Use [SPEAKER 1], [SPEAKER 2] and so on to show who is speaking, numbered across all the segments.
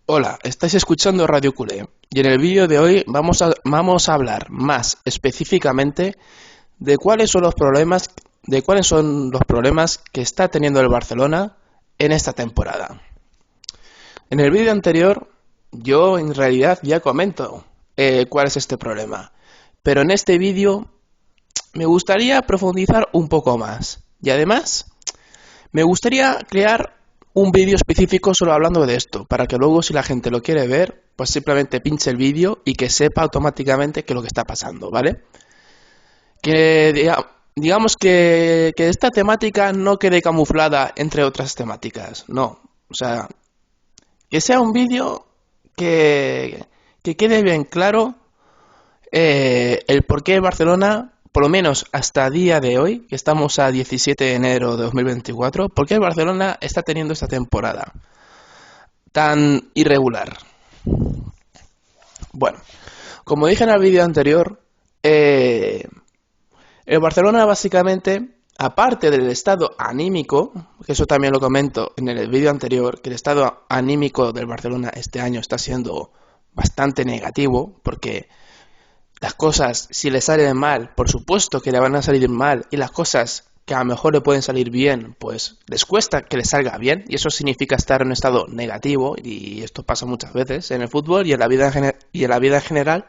[SPEAKER 1] Hola, estáis escuchando Radio Culé y en el vídeo de hoy vamos a hablar más específicamente de cuáles son los problemas que está teniendo el Barcelona en esta temporada. En el vídeo anterior yo en realidad ya comento cuál es este problema, pero en este vídeo me gustaría profundizar un poco más y además me gustaría crear un vídeo específico solo hablando de esto, para que luego si la gente lo quiere ver, pues simplemente pinche el vídeo y que sepa automáticamente qué es lo que está pasando, ¿vale? Digamos que esta temática no quede camuflada entre otras temáticas, no. O sea, que sea un vídeo que quede bien claro el por qué Barcelona, por lo menos hasta día de hoy, que estamos a 17 de enero de 2024, por qué el Barcelona está teniendo esta temporada tan irregular. Bueno, como dije en el vídeo anterior, el Barcelona básicamente, aparte del estado anímico, que eso también lo comento en el vídeo anterior, que el estado anímico del Barcelona este año está siendo bastante negativo, porque las cosas, si le salen mal, por supuesto que le van a salir mal, y las cosas que a lo mejor le pueden salir bien, pues les cuesta que les salga bien, y eso significa estar en un estado negativo, y esto pasa muchas veces en el fútbol y en la vida en general.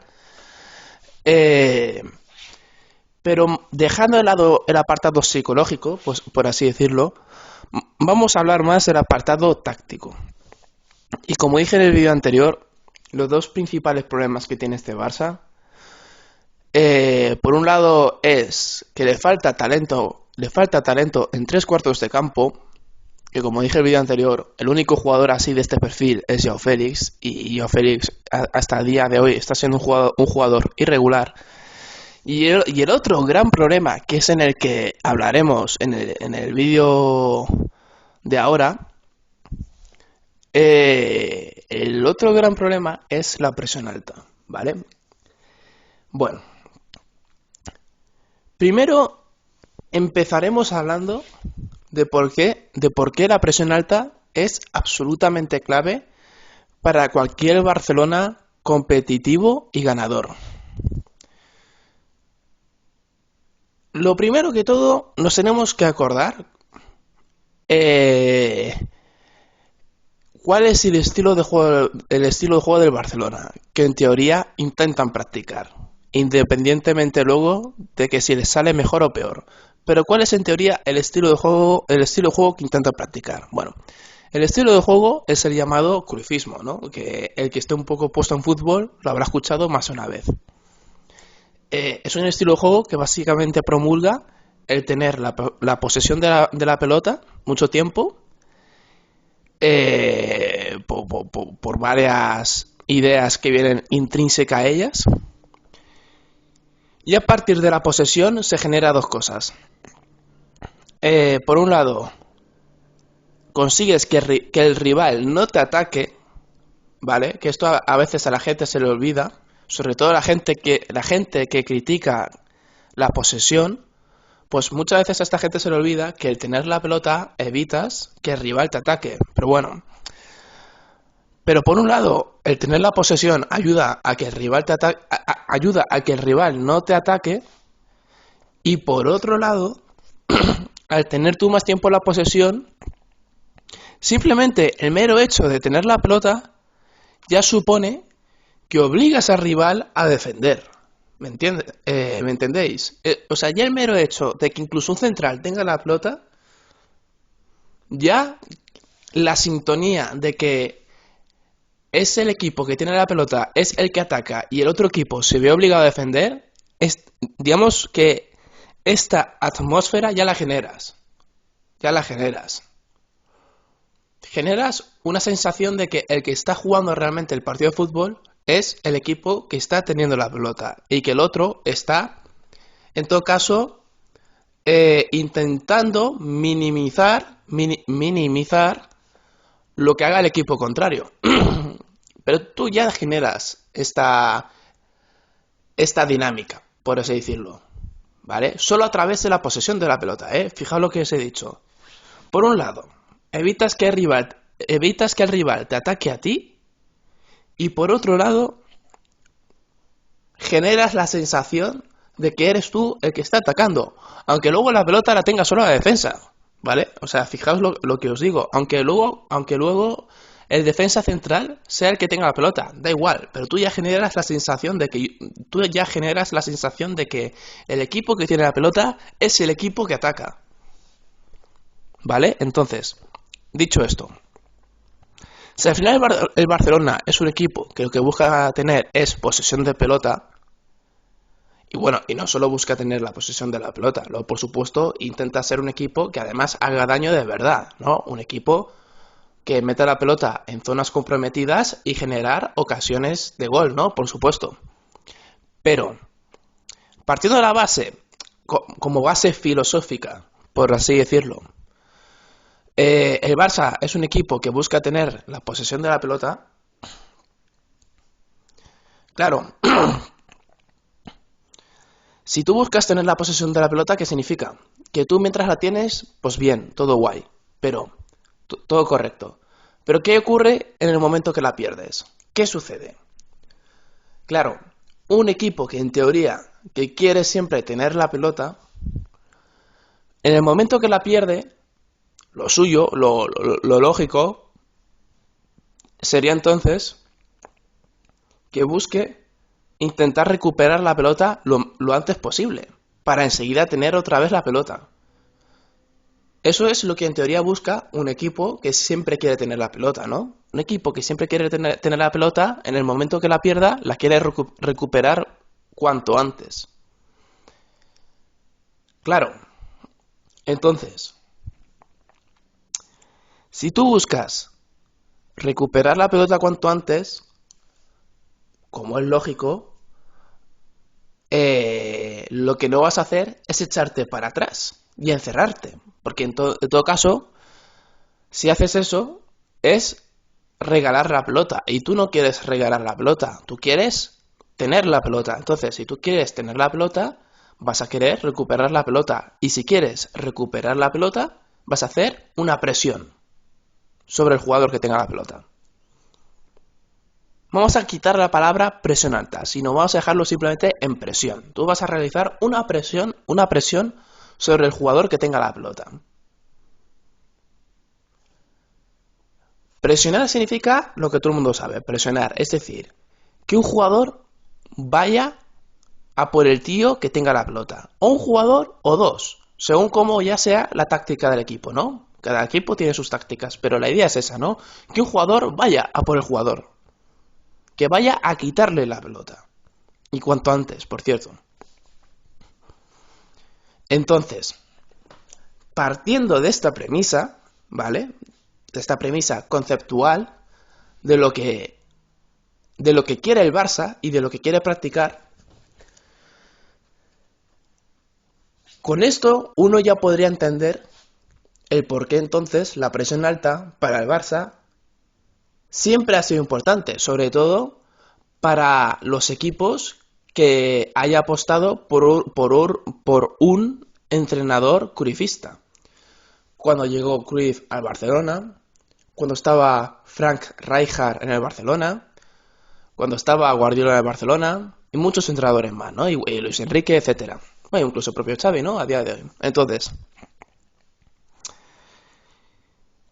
[SPEAKER 1] Eh, pero dejando de lado el apartado psicológico, pues por así decirlo, vamos a hablar más del apartado táctico. Y como dije en el vídeo anterior, los dos principales problemas que tiene este Barça, por un lado es que le falta talento en tres cuartos de campo, que como dije en el vídeo anterior, el único jugador así de este perfil es Joao Félix, y Joao Félix hasta el día de hoy está siendo un jugador irregular. Y el otro gran problema, que es en el que hablaremos en el vídeo de ahora, el otro gran problema es la presión alta, ¿vale? Bueno, primero empezaremos hablando de por qué la presión alta es absolutamente clave para cualquier Barcelona competitivo y ganador. Lo primero que todo, nos tenemos que acordar eh, cuál es el estilo de juego del Barcelona, que en teoría intentan practicar, independientemente luego de que si les sale mejor o peor. Pero ¿cuál es en teoría el estilo de juego que intentan practicar? Bueno, el estilo de juego es el llamado cruyffismo, ¿no? Que el que esté un poco puesto en fútbol lo habrá escuchado más de una vez. Es un estilo de juego que básicamente promulga el tener la posesión de la pelota mucho tiempo, por varias ideas que vienen intrínsecas a ellas. Y a partir de la posesión se genera dos cosas. Por un lado, consigues que el rival no te ataque, ¿vale? Que esto a veces a la gente se le olvida, sobre todo la gente que critica la posesión, pues muchas veces a esta gente se le olvida que el tener la pelota evitas que el rival te ataque. Pero por un lado, el tener la posesión ayuda a que el rival ayuda a que el rival no te ataque, y por otro lado, al tener tú más tiempo la posesión, simplemente el mero hecho de tener la pelota ya supone que obligas al rival a defender. ¿Me entendéis? O sea, ya el mero hecho de que incluso un central tenga la pelota, ya la sintonía de que es el equipo que tiene la pelota, es el que ataca y el otro equipo se ve obligado a defender, digamos que esta atmósfera ya la generas. Ya la generas. Generas una sensación de que el que está jugando realmente el partido de fútbol es el equipo que está teniendo la pelota y que el otro está, en todo caso, intentando minimizar lo que haga el equipo contrario. Pero tú ya generas esta dinámica, por así decirlo, ¿vale? Solo a través de la posesión de la pelota, ¿eh? Fijaos lo que os he dicho. Por un lado, evitas que el rival te ataque a ti, Y por otro lado, generas la sensación de que eres tú el que está atacando, aunque luego la pelota la tenga solo la defensa, ¿vale? O sea, fijaos lo que os digo, aunque luego el defensa central sea el que tenga la pelota, da igual, pero tú ya generas la sensación de que el equipo que tiene la pelota es el equipo que ataca, ¿vale? Entonces, dicho esto, si al final el Barcelona es un equipo que lo que busca tener es posesión de pelota, y bueno, y no solo busca tener la posesión de la pelota, luego por supuesto intenta ser un equipo que además haga daño de verdad, ¿no? Un equipo que meta la pelota en zonas comprometidas y generar ocasiones de gol, ¿no? Por supuesto. Pero, partiendo de la base, como base filosófica, por así decirlo, el Barça es un equipo que busca tener la posesión de la pelota. Claro, si tú buscas tener la posesión de la pelota, ¿qué significa? Que tú mientras la tienes, pues bien, todo guay, pero todo correcto. Pero ¿qué ocurre en el momento que la pierdes? ¿Qué sucede? Claro, un equipo que en teoría que quiere siempre tener la pelota, en el momento que la pierde, lo suyo, lo lógico, sería entonces que busque intentar recuperar la pelota lo antes posible, para enseguida tener otra vez la pelota. Eso es lo que en teoría busca un equipo que siempre quiere tener la pelota, ¿no? Un equipo que siempre quiere tener la pelota, en el momento que la pierda, la quiere recuperar cuanto antes. Claro, entonces, si tú buscas recuperar la pelota cuanto antes, como es lógico, lo que no vas a hacer es echarte para atrás y encerrarte. Porque en todo caso, si haces eso, es regalar la pelota. Y tú no quieres regalar la pelota, tú quieres tener la pelota. Entonces, si tú quieres tener la pelota, vas a querer recuperar la pelota. Y si quieres recuperar la pelota, vas a hacer una presión sobre el jugador que tenga la pelota. Vamos a quitar la palabra presión alta, sino vamos a dejarlo simplemente en presión. Tú vas a realizar una presión sobre el jugador que tenga la pelota. Presionar significa lo que todo el mundo sabe, presionar, es decir, que un jugador vaya a por el tío que tenga la pelota, o un jugador o dos, según como ya sea la táctica del equipo, ¿no? Cada equipo tiene sus tácticas, pero la idea es esa, ¿no? Que un jugador vaya a por el jugador, que vaya a quitarle la pelota, y cuanto antes, por cierto. Entonces, partiendo de esta premisa, ¿vale? De esta premisa conceptual de lo que quiere el Barça y de lo que quiere practicar, con esto uno ya podría entender el por qué entonces la presión alta para el Barça siempre ha sido importante, sobre todo para los equipos que haya apostado por un entrenador cruyffista. Cuando llegó Cruyff al Barcelona, cuando estaba Frank Rijkaard en el Barcelona, cuando estaba Guardiola en el Barcelona, y muchos entrenadores más, ¿no? Y Luis Enrique, etcétera. Bueno, incluso el propio Xavi, ¿no? A día de hoy. Entonces,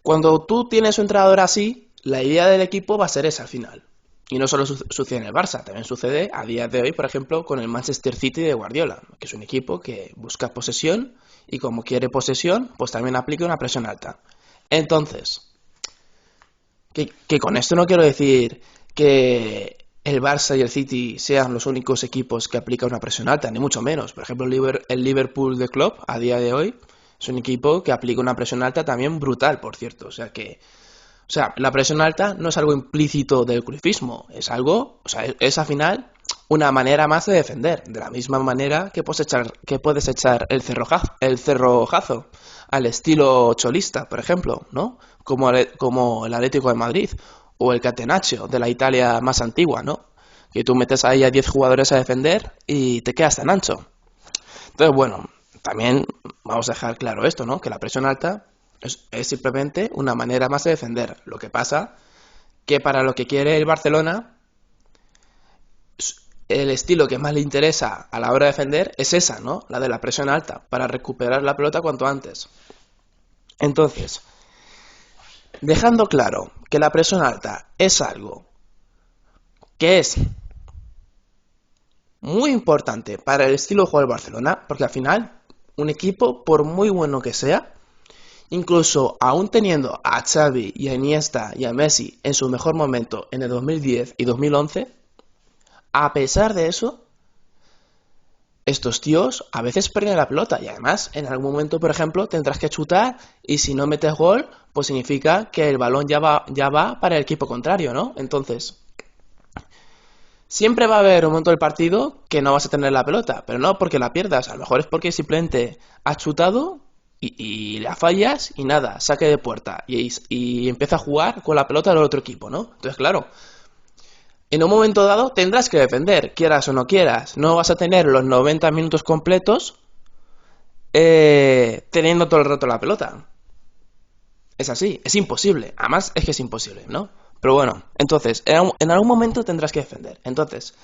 [SPEAKER 1] cuando tú tienes un entrenador así, la idea del equipo va a ser esa al final. Y no solo sucede en el Barça, también sucede a día de hoy, por ejemplo, con el Manchester City de Guardiola, que es un equipo que busca posesión y como quiere posesión, pues también aplica una presión alta. Entonces, que con esto no quiero decir que el Barça y el City sean los únicos equipos que aplican una presión alta, ni mucho menos. Por ejemplo, el Liverpool de Klopp, a día de hoy, es un equipo que aplica una presión alta también brutal, por cierto. O sea, la presión alta no es algo implícito del cruyffismo, es algo, o sea, es al final una manera más de defender, de la misma manera que puedes echar el cerrojazo al estilo cholista, por ejemplo, ¿no? Como el Atlético de Madrid o el Catenaccio de la Italia más antigua, ¿no? Que tú metes ahí a 10 jugadores a defender y te quedas tan ancho. Entonces, bueno, también vamos a dejar claro esto, ¿no? Que la presión alta es simplemente una manera más de defender. Lo que pasa que para lo que quiere el Barcelona el estilo que más le interesa a la hora de defender es esa, ¿no? La de la presión alta, para recuperar la pelota cuanto antes. Entonces, dejando claro que la presión alta es algo que es muy importante para el estilo de juego del Barcelona, porque al final, un equipo, por muy bueno que sea, incluso aún teniendo a Xavi y a Iniesta y a Messi en su mejor momento en el 2010 y 2011, a pesar de eso, estos tíos a veces pierden la pelota y además en algún momento, por ejemplo, tendrás que chutar y si no metes gol, pues significa que el balón ya va para el equipo contrario, ¿no? Entonces, siempre va a haber un momento del partido que no vas a tener la pelota, pero no porque la pierdas, a lo mejor es porque simplemente has chutado y la fallas y nada, saque de puerta y empieza a jugar con la pelota del otro equipo, ¿no? Entonces, claro, en un momento dado tendrás que defender, quieras o no quieras. No vas a tener los 90 minutos completos teniendo todo el rato la pelota. Es así, es imposible. Además es que es imposible, ¿no? Pero bueno, entonces, en algún momento tendrás que defender. Entonces,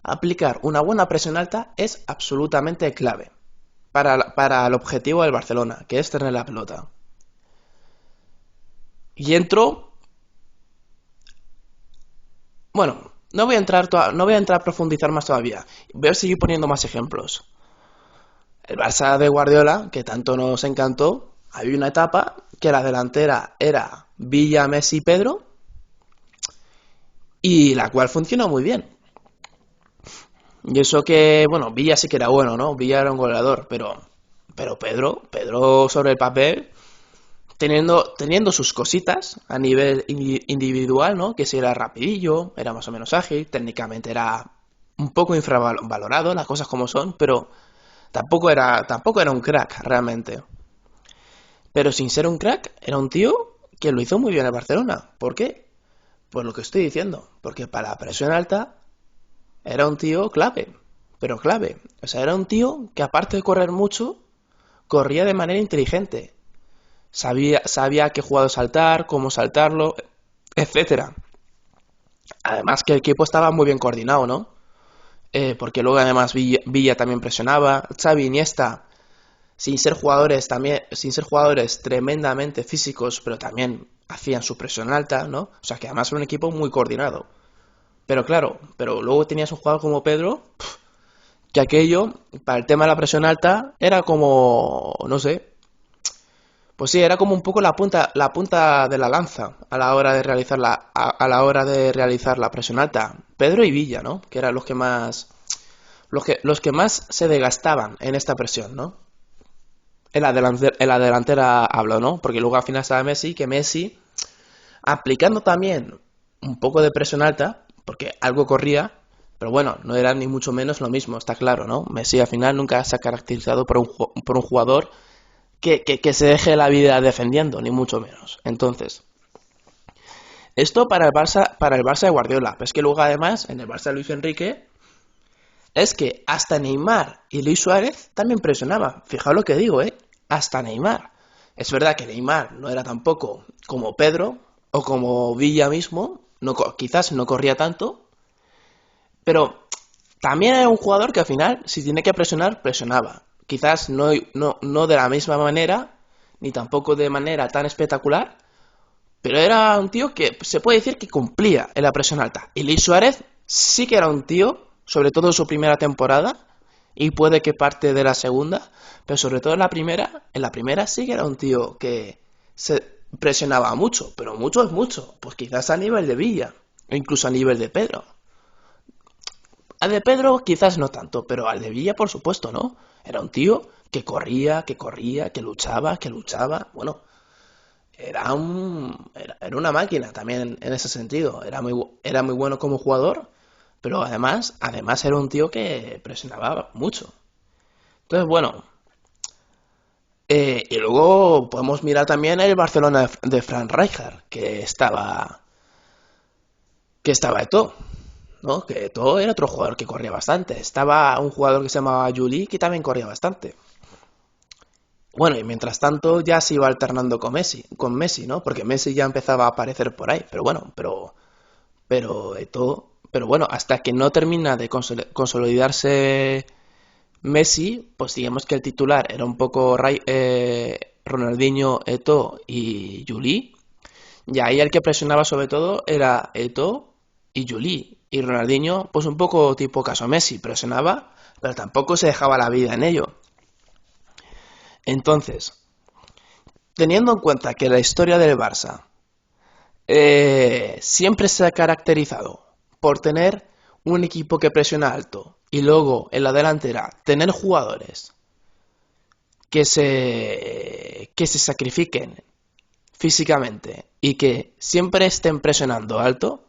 [SPEAKER 1] aplicar una buena presión alta es absolutamente clave para el objetivo del Barcelona, que es tener la pelota. Y entro. Bueno, no voy a entrar a profundizar más todavía. Voy a seguir poniendo más ejemplos. El Barça de Guardiola, que tanto nos encantó, había una etapa que la delantera era Villa, Messi, Pedro, y la cual funcionó muy bien. Y eso que, bueno, Villa sí que era bueno, ¿no? Villa era un goleador, pero Pedro sobre el papel, teniendo sus cositas a nivel individual, ¿no? Que si era rapidillo, era más o menos ágil, técnicamente era un poco infravalorado, las cosas como son, pero tampoco era un crack realmente. Pero sin ser un crack, era un tío que lo hizo muy bien en Barcelona. ¿Por qué? Pues lo que estoy diciendo. Porque para la presión alta era un tío clave. Pero clave. O sea, era un tío que aparte de correr mucho, corría de manera inteligente. Sabía qué jugado saltar, cómo saltarlo, etcétera. Además que el equipo estaba muy bien coordinado, ¿no? Porque luego además Villa también presionaba. Xavi, Iniesta, sin ser jugadores tremendamente físicos, pero también hacían su presión alta, ¿no? O sea que además era un equipo muy coordinado. Pero claro, pero luego tenías un jugador como Pedro, que aquello, para el tema de la presión alta, era como, no sé, pues sí, era como un poco la punta de la lanza a la hora de realizar a la hora de realizar la presión alta. Pedro y Villa, ¿no? Que eran los que más se desgastaban en esta presión, ¿no? En la delantera hablo, ¿no? Porque luego al final estaba Messi, que Messi, aplicando también un poco de presión alta, porque algo corría, pero bueno, no era ni mucho menos lo mismo, está claro, ¿no? Messi al final nunca se ha caracterizado por un jugador que se deje la vida defendiendo, ni mucho menos. Entonces, esto para el Barça de Guardiola, pero es que luego además, en el Barça de Luis Enrique, es que hasta Neymar y Luis Suárez también presionaban. Fijaos lo que digo, ¿eh? Hasta Neymar. Es verdad que Neymar no era tampoco como Pedro o como Villa mismo, no, quizás no corría tanto, pero también era un jugador que al final, si tiene que presionar, presionaba. Quizás no de la misma manera, ni tampoco de manera tan espectacular, pero era un tío que se puede decir que cumplía en la presión alta. Y Luis Suárez sí que era un tío, sobre todo en su primera temporada, y puede que parte de la segunda, pero sobre todo en la primera sí que era un tío que se presionaba mucho, pero mucho es mucho, pues quizás a nivel de Villa, o incluso a nivel de Pedro. Al de Pedro quizás no tanto, pero al de Villa por supuesto, ¿no? Era un tío que corría, que luchaba, bueno, era una máquina también en ese sentido. Era muy bueno como jugador, pero además era un tío que presionaba mucho. Entonces, bueno, y luego podemos mirar también el Barcelona de Frank Rijkaard, que estaba Eto'o, ¿no? Que Eto'o era otro jugador que corría bastante. Estaba un jugador que se llamaba Juli, que también corría bastante. Bueno, y mientras tanto ya se iba alternando con Messi, ¿no? Porque Messi ya empezaba a aparecer por ahí, pero bueno, pero Eto'o, Pero bueno, hasta que no termina de consolidarse Messi, pues digamos que el titular era un poco Ronaldinho, Eto'o y Juli. Y ahí el que presionaba sobre todo era Eto'o y Juli. Y Ronaldinho, pues un poco tipo caso Messi, presionaba, pero tampoco se dejaba la vida en ello. Entonces, teniendo en cuenta que la historia del Barça siempre se ha caracterizado por tener un equipo que presiona alto y luego en la delantera tener jugadores que se sacrifiquen físicamente y que siempre estén presionando alto,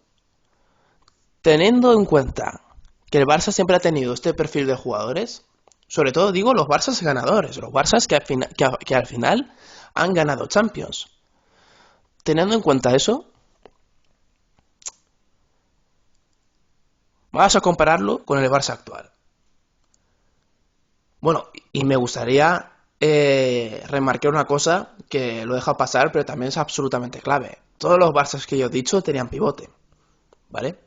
[SPEAKER 1] teniendo en cuenta que el Barça siempre ha tenido este perfil de jugadores, sobre todo digo los Barças ganadores, los Barças que al final han ganado Champions. Teniendo en cuenta eso, vamos a compararlo con el Barça actual. Bueno, y me gustaría remarcar una cosa que lo deja pasar, pero también es absolutamente clave. Todos los Barças que yo he dicho tenían pivote, ¿vale?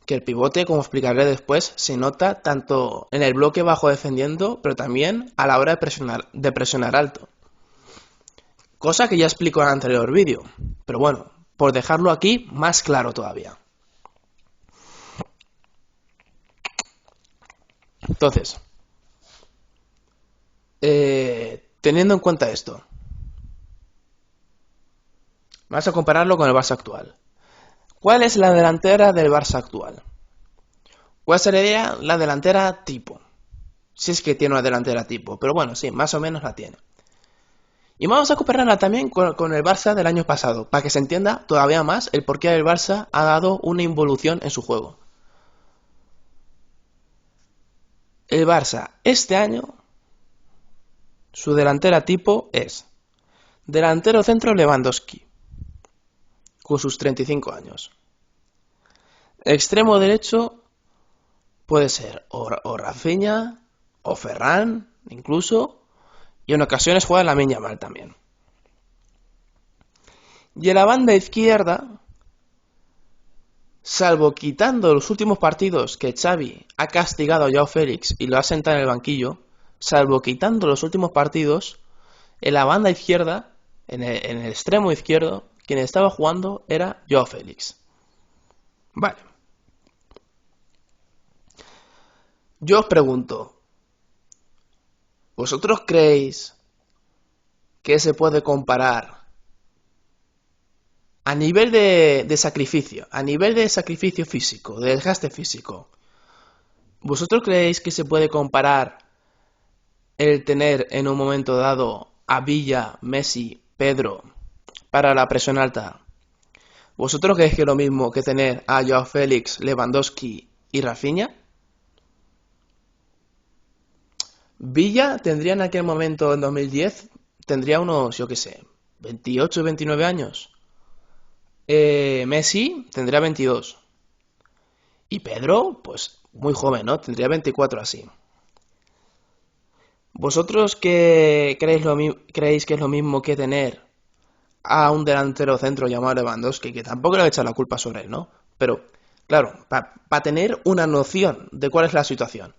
[SPEAKER 1] Que el pivote, como explicaré después, se nota tanto en el bloque bajo defendiendo, pero también a la hora de presionar alto. Cosa que ya explico en el anterior vídeo, pero bueno, por dejarlo aquí más claro todavía. Entonces, teniendo en cuenta esto, vamos a compararlo con el Barça actual. ¿Cuál es la delantera del Barça actual? ¿Cuál sería la delantera tipo? Si es que tiene una delantera tipo, pero bueno, sí, más o menos la tiene. Y vamos a compararla también con el Barça del año pasado, para que se entienda todavía más el por qué el Barça ha dado una involución en su juego. El Barça este año, su delantera tipo es delantero centro Lewandowski, con sus 35 años. Extremo derecho puede ser o Rafinha, o Ferran, incluso, y en ocasiones juega Lamine Yamal también. Y en la banda izquierda, salvo quitando los últimos partidos que Xavi ha castigado a Joao Félix y lo ha sentado en el banquillo, salvo quitando los últimos partidos, en la banda izquierda, en el extremo izquierdo, quien estaba jugando era Joao Félix. Vale. Yo os pregunto, ¿vosotros creéis que se puede comparar a nivel de sacrificio, a nivel de sacrificio físico, de desgaste físico? ¿Vosotros creéis que se puede comparar el tener en un momento dado a Villa, Messi, Pedro para la presión alta? ¿Vosotros creéis que es lo mismo que tener a Joao Félix, Lewandowski y Rafinha? Villa tendría en aquel momento, en 2010, tendría unos, yo qué sé, 28, 29 años. Messi tendría 22. Y Pedro, pues muy joven, ¿no? Tendría 24 así. ¿Vosotros qué creéis que es lo mismo que tener a un delantero centro llamado Lewandowski, que tampoco le voy a echar la culpa sobre él, ¿no? Pero, claro, para tener una noción de cuál es la situación.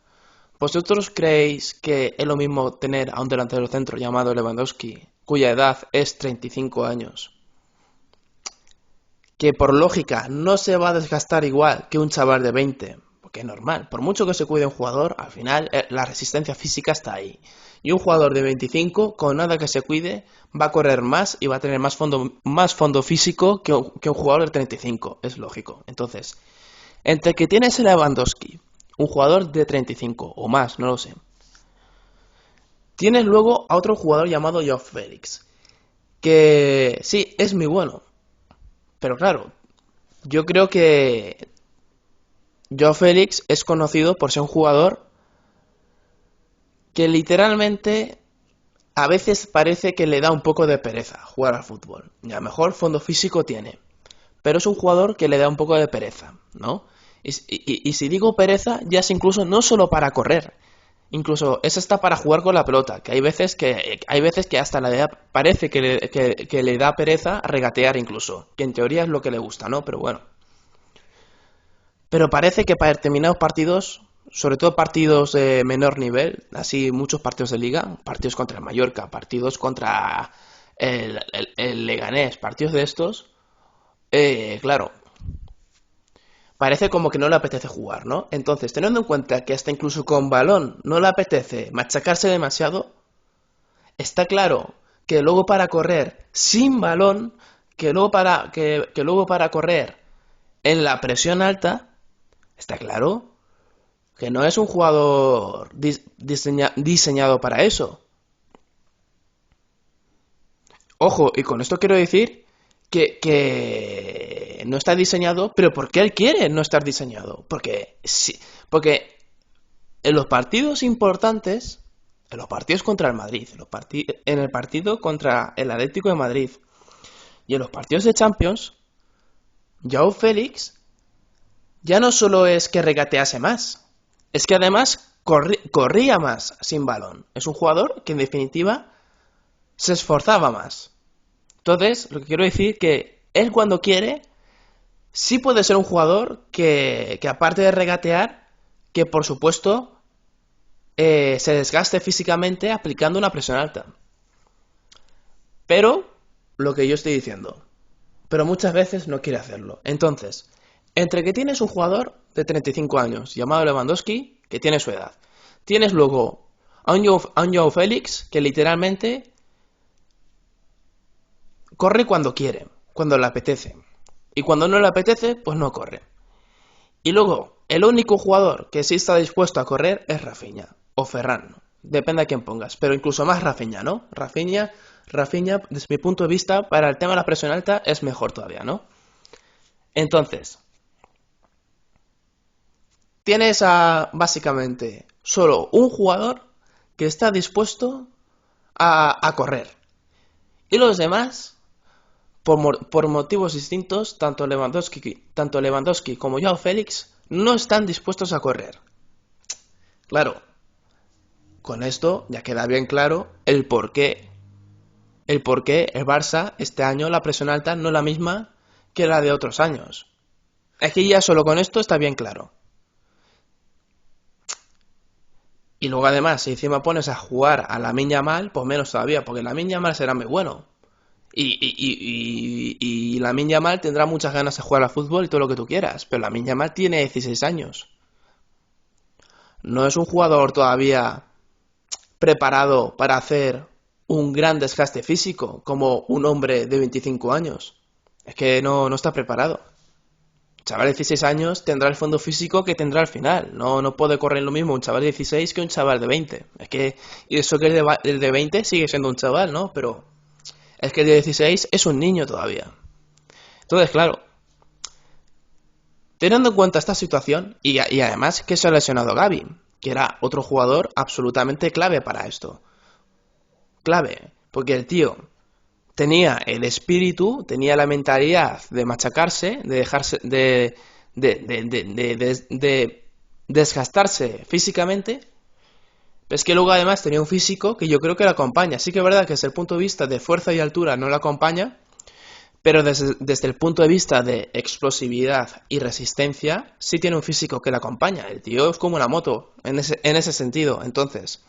[SPEAKER 1] ¿Vosotros creéis que es lo mismo tener a un delantero centro llamado Lewandowski, cuya edad es 35 años, que por lógica no se va a desgastar igual que un chaval de 20? Porque es normal, por mucho que se cuide un jugador, al final la resistencia física está ahí. Y un jugador de 25, con nada que se cuide, va a correr más y va a tener más fondo físico que un jugador de 35, es lógico. Entonces, entre que tienes el Lewandowski, un jugador de 35 o más, no lo sé, tienes luego a otro jugador llamado Joao Félix, que sí, es muy bueno, pero claro, yo creo que Joao Félix es conocido por ser un jugador que literalmente a veces parece que le da un poco de pereza jugar al fútbol. Y a lo mejor fondo físico tiene, pero es un jugador que le da un poco de pereza, ¿no? Y si digo pereza, ya es incluso no solo para correr, incluso es hasta para jugar con la pelota, que hay veces que hasta parece que le da pereza regatear incluso, que en teoría es lo que le gusta, ¿no? Pero bueno. Pero parece que para determinados partidos, sobre todo partidos de menor nivel, así muchos partidos de liga, partidos contra el Mallorca, partidos contra el Leganés, partidos de estos, claro, parece como que no le apetece jugar, ¿no? Entonces, teniendo en cuenta que hasta incluso con balón no le apetece machacarse demasiado, está claro que luego para correr sin balón, que luego para correr en la presión alta, está claro que no es un jugador diseñado para eso. Ojo, y con esto quiero decir que no está diseñado, pero ¿por qué él quiere no estar diseñado? Porque, sí, porque en los partidos importantes, en los partidos contra el Madrid, en el partido contra el Atlético de Madrid y en los partidos de Champions, Joao Félix ya no solo es que regatease más, es que además corría más sin balón. Es un jugador que en definitiva se esforzaba más. Entonces, lo que quiero decir que él cuando quiere, sí puede ser un jugador que aparte de regatear, que por supuesto se desgaste físicamente aplicando una presión alta. Pero, lo que yo estoy diciendo, pero muchas veces no quiere hacerlo. Entonces, entre que tienes un jugador de 35 años llamado Lewandowski, que tiene su edad, tienes luego a un Joao Félix que literalmente corre cuando quiere, cuando le apetece. Y cuando no le apetece, pues no corre. Y luego, el único jugador que sí está dispuesto a correr es Rafinha o Ferran. Depende a quién pongas, pero incluso más Rafinha, ¿no? Rafinha, desde mi punto de vista, para el tema de la presión alta es mejor todavía, ¿no? Entonces, tienes a básicamente solo un jugador que está dispuesto a correr. Y los demás, por motivos distintos, tanto Lewandowski como Joao Félix no están dispuestos a correr. Claro, con esto ya queda bien claro el por qué el Barça este año la presión alta no es la misma que la de otros años. Aquí ya solo con esto está bien claro. Y luego además, si encima pones a jugar a Lamine Yamal, pues menos todavía, porque Lamine Yamal será muy bueno. Y Lamine Yamal tendrá muchas ganas de jugar al fútbol y todo lo que tú quieras, pero Lamine Yamal tiene 16 años. No es un jugador todavía preparado para hacer un gran desgaste físico como un hombre de 25 años. Es que no está preparado. Un chaval de 16 años tendrá el fondo físico que tendrá al final. No puede correr lo mismo un chaval de 16 que un chaval de 20. Es que, y eso que el de 20 sigue siendo un chaval, ¿no? Pero es que el de 16 es un niño todavía. Entonces, claro, teniendo en cuenta esta situación, y además que se ha lesionado Gavi, que era otro jugador absolutamente clave para esto. Clave, porque el tío tenía el espíritu, tenía la mentalidad de machacarse, de dejarse, de desgastarse físicamente, pero es que luego además tenía un físico que yo creo que lo acompaña. Sí que es verdad que desde el punto de vista de fuerza y altura no lo acompaña, pero desde el punto de vista de explosividad y resistencia, sí tiene un físico que le acompaña. El tío es como una moto, en ese sentido. Entonces,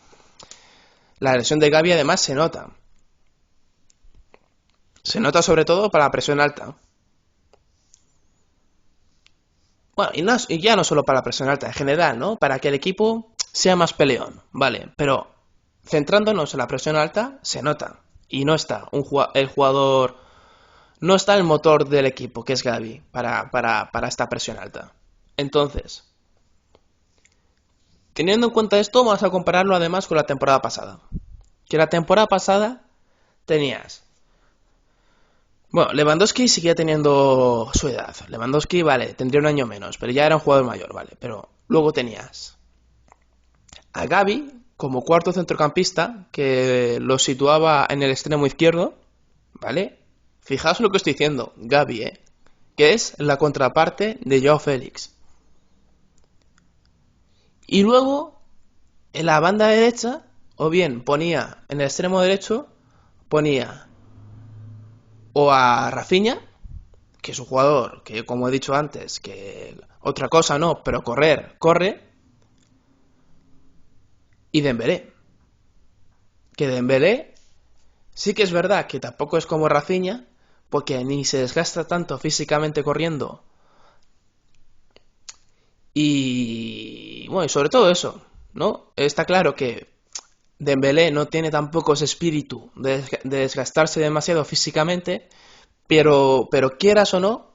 [SPEAKER 1] la lesión de Gavi además se nota. Se nota sobre todo para la presión alta. Bueno, y ya no solo para la presión alta, en general, ¿no? Para que el equipo sea más peleón, vale. Pero centrándonos en la presión alta, se nota. Y no está el jugador, no está el motor del equipo, que es Gavi, para esta presión alta. Entonces, teniendo en cuenta esto, vamos a compararlo además con la temporada pasada. Que la temporada pasada tenías... Bueno, Lewandowski seguía teniendo su edad. Lewandowski, vale, tendría un año menos, pero ya era un jugador mayor, vale. Pero luego tenías a Gavi como cuarto centrocampista, que lo situaba en el extremo izquierdo, ¿vale? Fijaos lo que estoy diciendo, Gavi, que es la contraparte de Joao Félix. Y luego, en la banda derecha, o bien ponía en el extremo derecho, ponía o a Rafinha, que es un jugador que, como he dicho antes, que otra cosa no, pero corre. Y Dembélé. Que Dembélé sí que es verdad que tampoco es como Rafinha, porque ni se desgasta tanto físicamente corriendo. Y bueno, y sobre todo eso, ¿no? Está claro que Dembélé no tiene tampoco ese espíritu de desgastarse demasiado físicamente, pero quieras o no,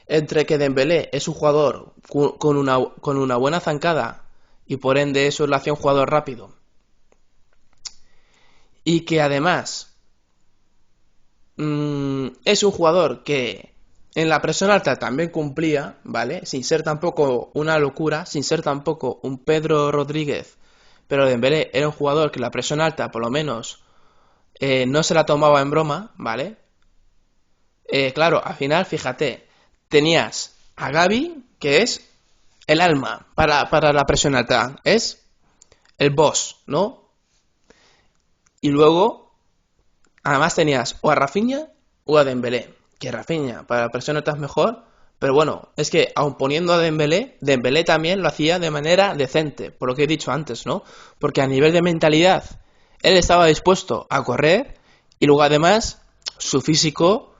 [SPEAKER 1] entre que Dembélé es un jugador con una buena zancada y por ende eso lo hace un jugador rápido, y que además es un jugador que en la presión alta también cumplía, ¿vale? Sin ser tampoco una locura, sin ser tampoco un Pedro Rodríguez, pero Dembélé era un jugador que en la presión alta por lo menos no se la tomaba en broma, ¿vale? Claro, al final, fíjate, tenías a Gavi, que es el alma para la presión alta, es el boss, ¿no? Y luego, además tenías o a Rafinha o a Dembélé, que Rafinha para la presión alta es mejor, pero bueno, es que aun poniendo a Dembélé, Dembélé también lo hacía de manera decente, por lo que he dicho antes, ¿no? Porque a nivel de mentalidad, él estaba dispuesto a correr y luego además su físico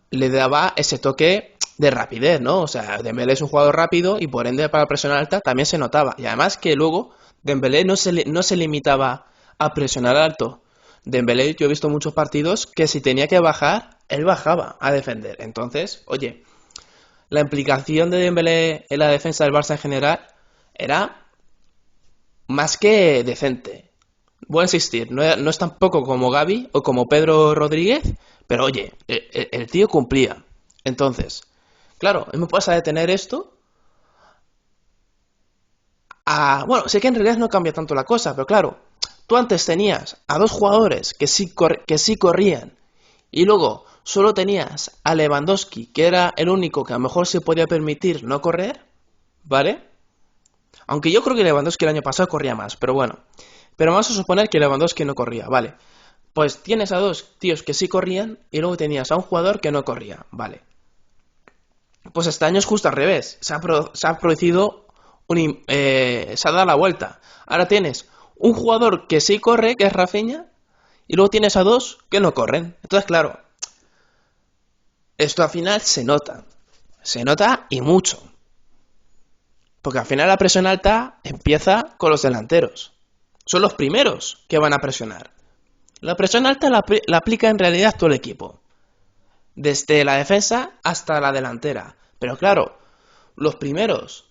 [SPEAKER 1] le daba ese toque de rapidez, ¿no? O sea, Dembélé es un jugador rápido y por ende para la presión alta también se notaba. Y además que luego Dembélé no se limitaba a presionar alto. Dembélé, yo he visto muchos partidos que si tenía que bajar, él bajaba a defender. Entonces, oye, la implicación de Dembélé en la defensa del Barça en general era más que decente. Voy a insistir, no es tampoco como Gavi o como Pedro Rodríguez, pero oye, el tío cumplía. Entonces, claro, me pasa de tener esto a... Bueno, sé que en realidad no cambia tanto la cosa, pero claro, tú antes tenías a dos jugadores que sí corrían y luego solo tenías a Lewandowski, que era el único que a lo mejor se podía permitir no correr, ¿vale? Aunque yo creo que Lewandowski el año pasado corría más, pero bueno. Pero vamos a suponer que Lewandowski no corría, ¿vale? Pues tienes a dos tíos que sí corrían y luego tenías a un jugador que no corría, ¿vale? Pues este año es justo al revés. Se ha producido se ha dado la vuelta. Ahora tienes un jugador que sí corre, que es Rafinha, y luego tienes a dos que no corren. Entonces, claro, esto al final se nota. Se nota y mucho. Porque al final la presión alta empieza con los delanteros. Son los primeros que van a presionar. La presión alta la aplica en realidad todo el equipo. Desde la defensa hasta la delantera. Pero claro, los primeros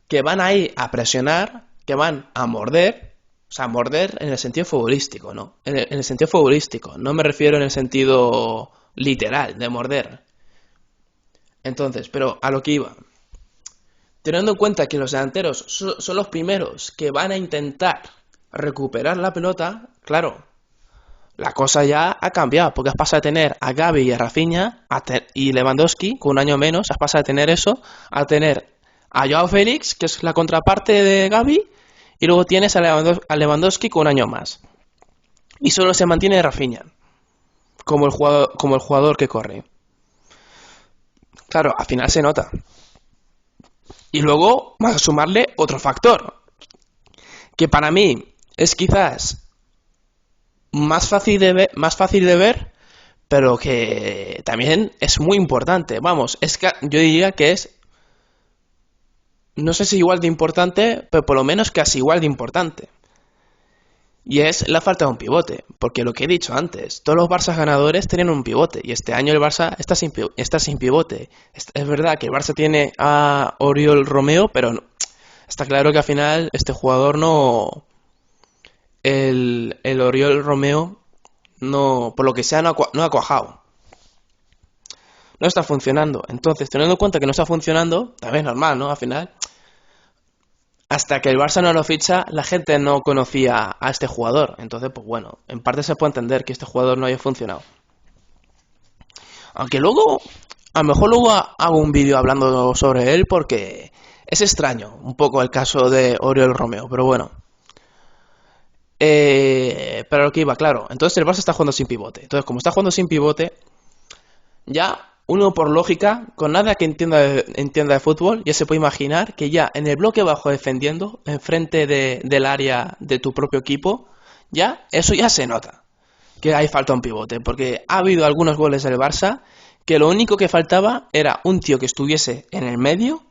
[SPEAKER 1] que van ahí a presionar, que van a morder, o sea, morder en el sentido futbolístico, ¿no? En el sentido futbolístico, no me refiero en el sentido literal de morder. Entonces, pero a lo que iba. Teniendo en cuenta que los delanteros son los primeros que van a intentar recuperar la pelota, claro, la cosa ya ha cambiado, porque has pasado de tener a Gavi y a Rafinha y Lewandowski, con un año menos, has pasado de tener eso a tener a Joao Félix, que es la contraparte de Gavi, y luego tienes a Lewandowski con un año más. Y solo se mantiene Rafinha, como el jugador que corre. Claro, al final se nota. Y luego vas a sumarle otro factor, que para mí es quizás más fácil de ver, pero que también es muy importante. Vamos, yo diría que es, no sé si igual de importante, pero por lo menos casi igual de importante. Y es la falta de un pivote, porque lo que he dicho antes, todos los Barça ganadores tienen un pivote, y este año el Barça está sin pivote. Es verdad que el Barça tiene a Oriol Romeo, pero no, está claro que al final este jugador no... El Oriol Romeo no, por lo que sea, no ha cuajado. No está funcionando. Entonces, teniendo en cuenta que no está funcionando, también es normal, ¿no? Al final, hasta que el Barça no lo ficha, la gente no conocía a este jugador. Entonces, pues bueno, en parte se puede entender que este jugador no haya funcionado. Aunque luego, a lo mejor luego hago un vídeo hablando sobre él porque es extraño un poco el caso de Oriol Romeo, pero bueno. Pero lo que iba, claro. Entonces el Barça está jugando sin pivote. Entonces, como está jugando sin pivote, ya uno por lógica, con nada que entienda de fútbol, ya se puede imaginar que ya en el bloque bajo defendiendo, enfrente del área de tu propio equipo, ya eso ya se nota, que hay falta un pivote, porque ha habido algunos goles del Barça que lo único que faltaba era un tío que estuviese en el medio,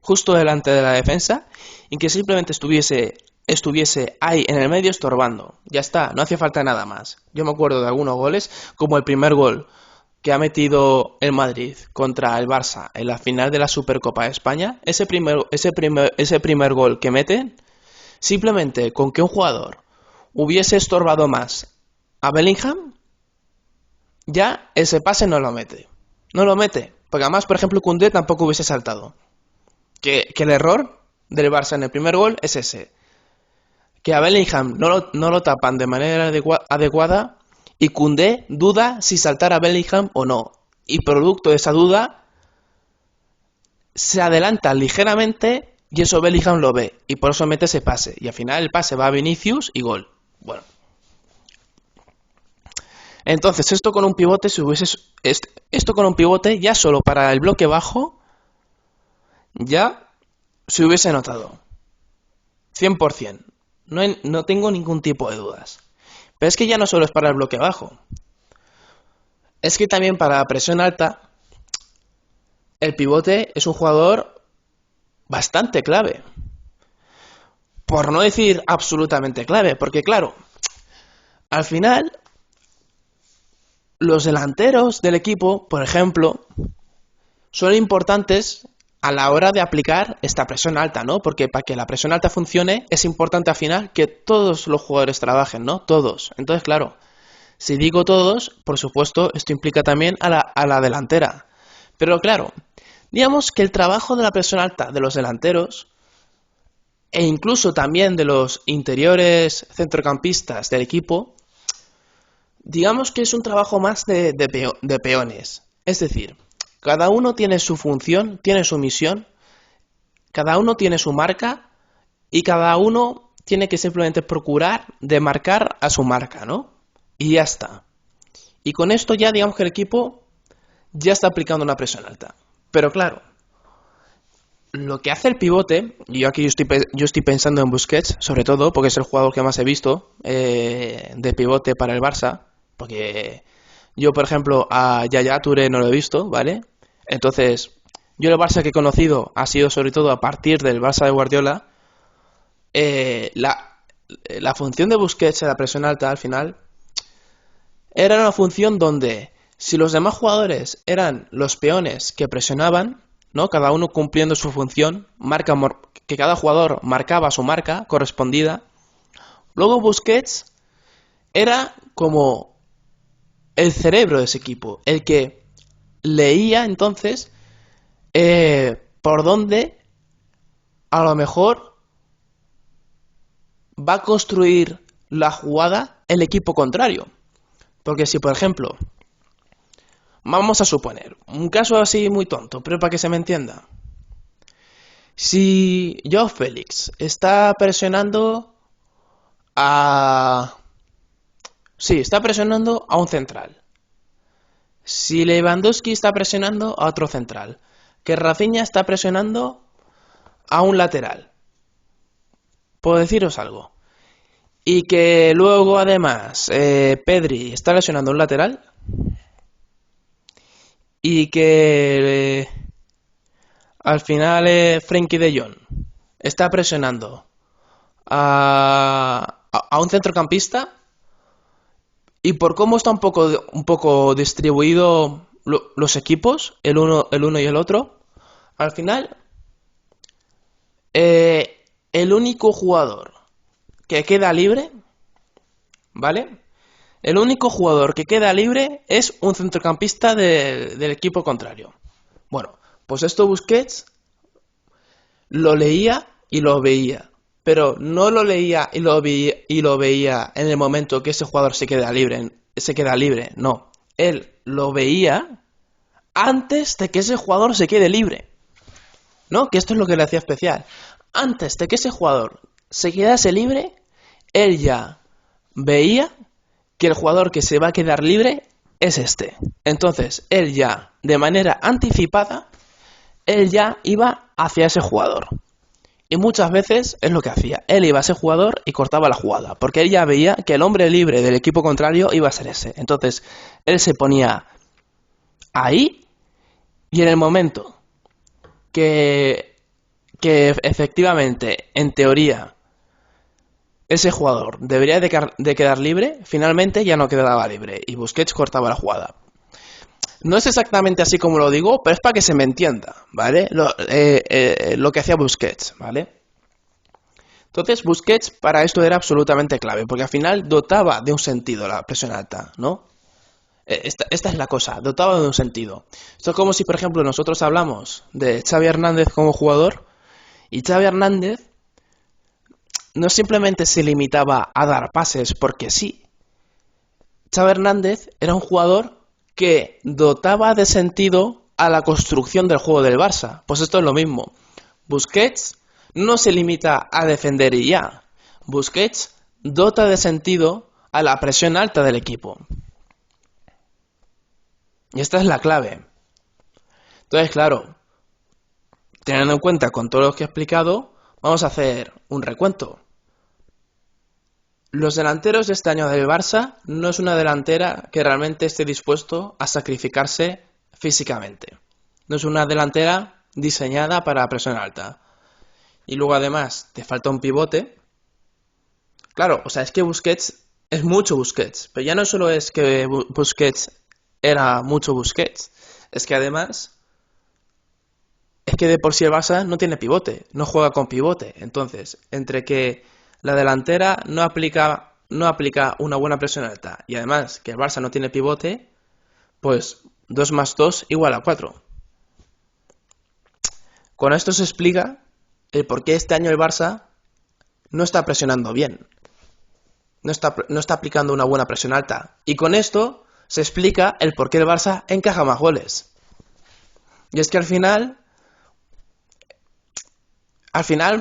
[SPEAKER 1] justo delante de la defensa, y que simplemente estuviese ahí en el medio estorbando. Ya está, no hacía falta nada más. Yo me acuerdo de algunos goles, como el primer gol que ha metido el Madrid contra el Barça en la final de la Supercopa de España. Ese primer gol que meten, simplemente con que un jugador hubiese estorbado más a Bellingham, ya ese pase no lo mete. No lo mete. Porque además, por ejemplo, Koundé tampoco hubiese saltado. Que el error del Barça en el primer gol es ese. Que a Bellingham no lo tapan de manera adecuada y Koundé duda si saltar a Bellingham o no. Y producto de esa duda, se adelanta ligeramente y eso Bellingham lo ve. Y por eso mete ese pase. Y al final el pase va a Vinicius y gol. Bueno. Entonces, esto con un pivote, esto con un pivote ya solo para el bloque bajo, ya se hubiese notado. 100%. No tengo ningún tipo de dudas. Pero es que ya no solo es para el bloque bajo. Es que también para la presión alta, el pivote es un jugador bastante clave. Por no decir absolutamente clave, porque claro, al final, los delanteros del equipo, por ejemplo, son importantes a la hora de aplicar esta presión alta, ¿no? Porque para que la presión alta funcione es importante al final que todos los jugadores trabajen, ¿no? Todos. Entonces, claro, si digo todos, por supuesto, esto implica también a la delantera. Pero claro, digamos que el trabajo de la presión alta de los delanteros e incluso también de los interiores centrocampistas del equipo, digamos que es un trabajo más de peones. Es decir, cada uno tiene su función, tiene su misión, cada uno tiene su marca y cada uno tiene que simplemente procurar de marcar a su marca, ¿no? Y ya está. Y con esto ya digamos que el equipo ya está aplicando una presión alta. Pero claro, lo que hace el pivote, y yo estoy pensando en Busquets, sobre todo, porque es el jugador que más he visto de pivote para el Barça, porque yo, por ejemplo, a Yaya Touré no lo he visto, ¿vale? Entonces, yo el Barça que he conocido ha sido sobre todo a partir del Barça de Guardiola. La función de Busquets en la presión alta al final era una función donde si los demás jugadores eran los peones que presionaban, ¿no? Cada uno cumpliendo su función, que cada jugador marcaba su marca correspondida. Luego Busquets era como el cerebro de ese equipo, el que leía entonces por dónde a lo mejor va a construir la jugada el equipo contrario. Porque si, por ejemplo, vamos a suponer, un caso así muy tonto, pero para que se me entienda. Si Joao Félix está presionando a... Sí, está presionando a un central. Si Lewandowski está presionando a otro central. Que Rafinha está presionando a un lateral. Puedo deciros algo. Y que luego además Pedri está lesionando un lateral. Y que al final Frenkie de Jong está presionando a un centrocampista. Y por cómo está un poco distribuido los equipos, el uno y el otro, al final el único jugador que queda libre, ¿vale? El único jugador que queda libre es un centrocampista del equipo contrario. Bueno, pues esto Busquets lo leía y lo veía. Pero no lo leía y lo veía en el momento que ese jugador se queda libre. No, él lo veía antes de que ese jugador se quede libre. ¿No? Que esto es lo que le hacía especial. Antes de que ese jugador se quedase libre, él ya veía que el jugador que se va a quedar libre es este. Entonces, él ya de manera anticipada, él ya iba hacia ese jugador. Y muchas veces es lo que hacía. Él iba a ese jugador y cortaba la jugada, porque él ya veía que el hombre libre del equipo contrario iba a ser ese. Entonces, él se ponía ahí y en el momento que efectivamente, en teoría, ese jugador debería de quedar libre, finalmente ya no quedaba libre y Busquets cortaba la jugada. No es exactamente así como lo digo, pero es para que se me entienda, ¿vale? Lo que hacía Busquets, ¿vale? Entonces Busquets para esto era absolutamente clave, porque al final dotaba de un sentido la presión alta, ¿no? Esta es la cosa, dotaba de un sentido. Esto es como si, por ejemplo, nosotros hablamos de Xavi Hernández como jugador, y Xavi Hernández no simplemente se limitaba a dar pases porque sí. Xavi Hernández era un jugador que dotaba de sentido a la construcción del juego del Barça. Pues esto es lo mismo. Busquets no se limita a defender y ya. Busquets dota de sentido a la presión alta del equipo. Y esta es la clave. Entonces, claro, teniendo en cuenta con todo lo que he explicado, vamos a hacer un recuento. Los delanteros de este año del Barça no es una delantera que realmente esté dispuesto a sacrificarse físicamente. No es una delantera diseñada para presión alta. Y luego además te falta un pivote. Claro, o sea, es que Busquets es mucho Busquets. Pero ya no solo es que Busquets era mucho Busquets. Es que además es que de por sí el Barça no tiene pivote. No juega con pivote. Entonces, entre que la delantera no aplica una buena presión alta y además que el Barça no tiene pivote, pues 2 más 2 igual a 4. Con esto se explica el por qué este año el Barça no está presionando bien. No está aplicando una buena presión alta. Y con esto se explica el por qué el Barça encaja más goles. Y es que al final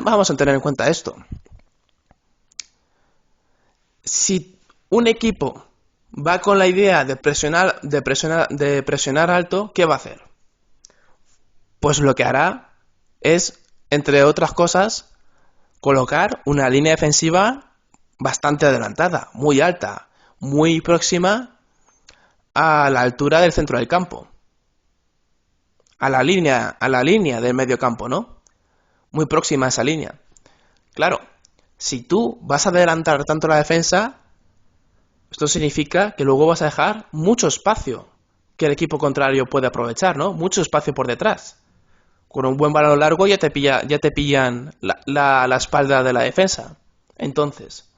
[SPEAKER 1] vamos a tener en cuenta esto. Si un equipo va con la idea de presionar alto, ¿qué va a hacer? Pues lo que hará es, entre otras cosas, colocar una línea defensiva bastante adelantada, muy alta, muy próxima a la altura del centro del campo. A la línea del medio campo, ¿no? Muy próxima a esa línea. Claro, si tú vas a adelantar tanto la defensa, esto significa que luego vas a dejar mucho espacio que el equipo contrario puede aprovechar, ¿no? Mucho espacio por detrás. Con un buen balón largo ya te pillan la espalda de la defensa. Entonces,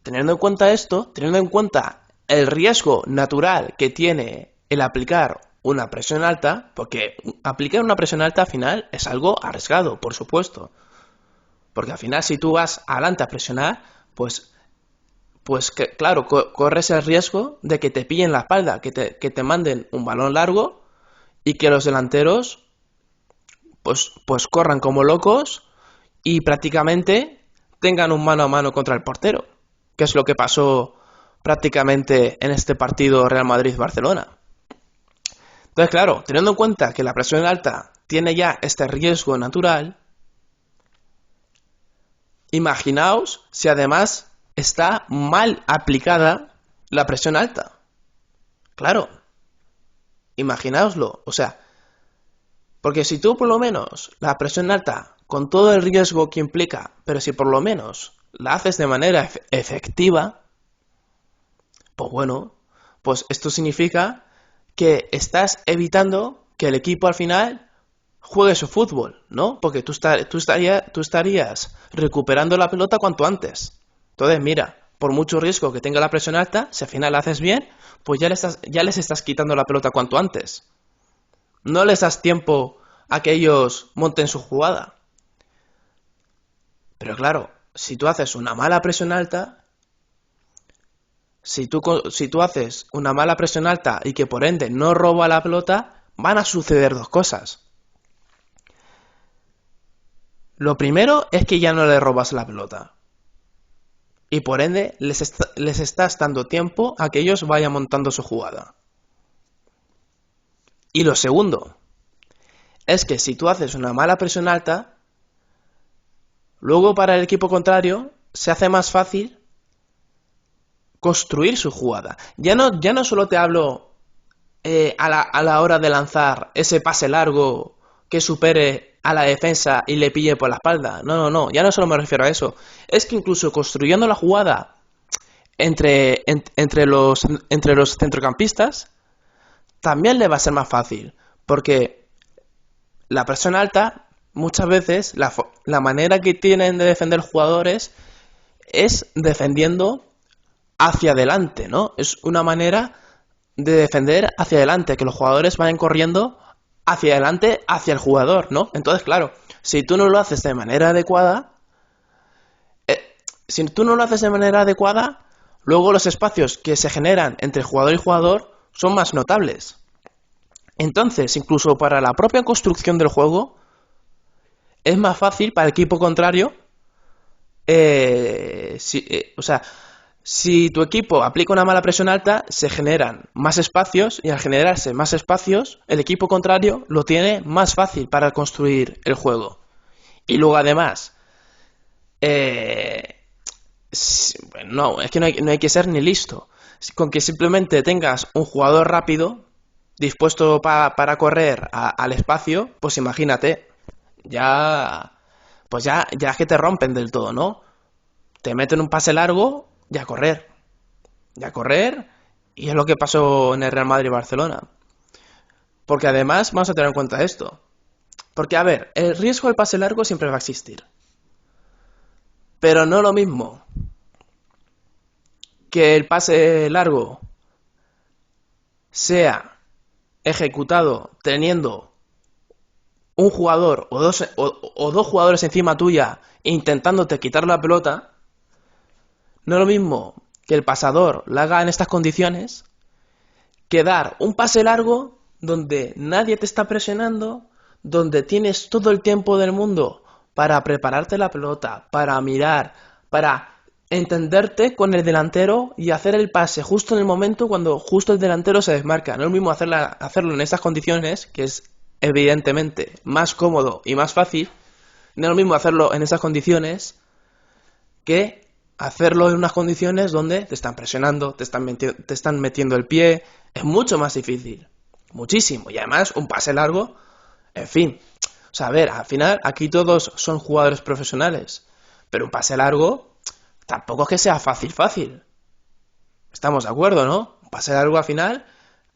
[SPEAKER 1] teniendo en cuenta esto, teniendo en cuenta el riesgo natural que tiene el aplicar una presión alta, porque aplicar una presión alta al final es algo arriesgado, por supuesto. Porque al final si tú vas adelante a presionar, pues claro, corres el riesgo de que te pillen la espalda, que te manden un balón largo y que los delanteros pues corran como locos y prácticamente tengan un mano a mano contra el portero, que es lo que pasó prácticamente en este partido Real Madrid-Barcelona. Entonces, claro, teniendo en cuenta que la presión alta tiene ya este riesgo natural, imaginaos si además está mal aplicada la presión alta. Claro, imaginaoslo, o sea, porque si tú por lo menos la presión alta, con todo el riesgo que implica, pero si por lo menos la haces de manera efectiva, pues bueno, pues esto significa que estás evitando que el equipo al final juegue su fútbol, ¿no? Porque tú estarías recuperando la pelota cuanto antes. Entonces, mira, por mucho riesgo que tenga la presión alta, si al final la haces bien, pues ya les estás quitando la pelota cuanto antes. No les das tiempo a que ellos monten su jugada. Pero claro, si tú haces una mala presión alta, si tú haces una mala presión alta y que por ende no roba la pelota, van a suceder dos cosas. Lo primero es que ya no le robas la pelota. Y por ende les estás dando tiempo a que ellos vayan montando su jugada. Y lo segundo es que si tú haces una mala presión alta, luego para el equipo contrario se hace más fácil construir su jugada. Ya no solo te hablo a la hora de lanzar ese pase largo que supere a la defensa y le pille por la espalda. No, ya no solo me refiero a eso. Es que incluso construyendo la jugada entre los centrocampistas, también le va a ser más fácil. Porque la presión alta, muchas veces, la manera que tienen de defender los jugadores es defendiendo hacia adelante, ¿no? Es una manera de defender hacia adelante, que los jugadores vayan corriendo hacia adelante, hacia el jugador, ¿no? Entonces, claro, si tú no lo haces de manera adecuada, luego los espacios que se generan entre jugador y jugador son más notables. Entonces, incluso para la propia construcción del juego, es más fácil para el equipo contrario. Si tu equipo aplica una mala presión alta, se generan más espacios y al generarse más espacios, el equipo contrario lo tiene más fácil para construir el juego. Y luego además, no hay que ser ni listo. Con que simplemente tengas un jugador rápido, dispuesto para correr al espacio, pues imagínate, ya es que te rompen del todo, ¿no? Te meten un pase largo y a correr, y es lo que pasó en el Real Madrid y Barcelona. Porque además vamos a tener en cuenta esto. Porque, a ver, el riesgo del pase largo siempre va a existir. Pero no lo mismo que el pase largo sea ejecutado teniendo un jugador o dos jugadores encima tuya intentándote quitar la pelota. No es lo mismo que el pasador la haga en estas condiciones que dar un pase largo donde nadie te está presionando, donde tienes todo el tiempo del mundo para prepararte la pelota, para mirar, para entenderte con el delantero y hacer el pase justo en el momento cuando justo el delantero se desmarca. No es lo mismo hacerlo en estas condiciones, que es evidentemente más cómodo y más fácil. No es lo mismo hacerlo en esas condiciones que hacerlo en unas condiciones donde te están presionando, te están metiendo el pie. Es mucho más difícil, muchísimo. Y además un pase largo, en fin. O sea, a ver, al final aquí todos son jugadores profesionales, pero un pase largo tampoco es que sea fácil. Estamos de acuerdo, ¿no? Un pase largo al final,